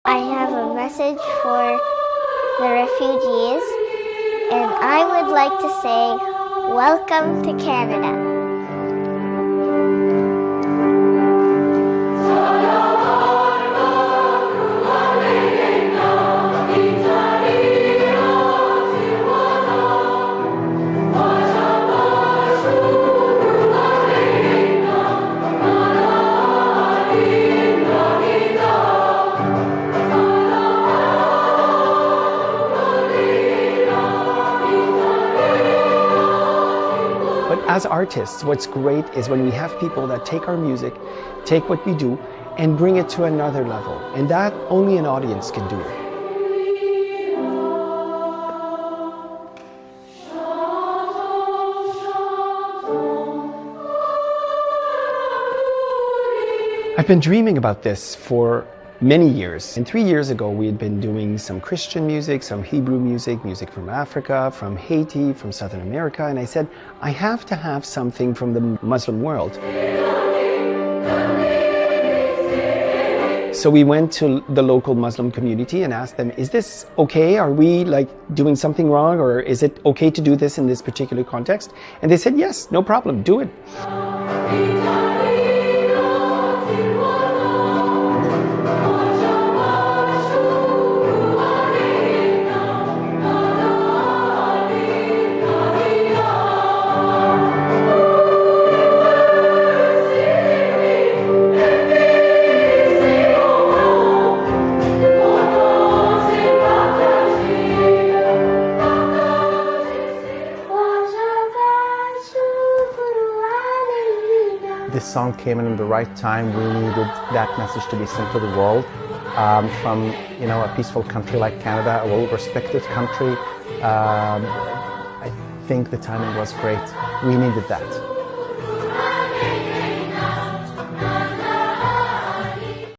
I have a message for the refugees, and I would like to say, welcome to Canada. But as artists, what's great is when we have people that take our music, take what we do, and bring it to another level. And that only an audience can do. I've been dreaming about this for many years. And 3 years ago, we had been doing some Christian music, some Hebrew music, music from Africa, from Haiti, from Southern America. And I said, I have to have something from the Muslim world. So we went to the local Muslim community and asked them, is this okay? Are we doing something wrong? Or is it okay to do this in this particular context? And they said, yes, no problem, do it. This song came in the right time. We needed that message to be sent to the world from a peaceful country like Canada, a well-respected country. I think the timing was great. We needed that.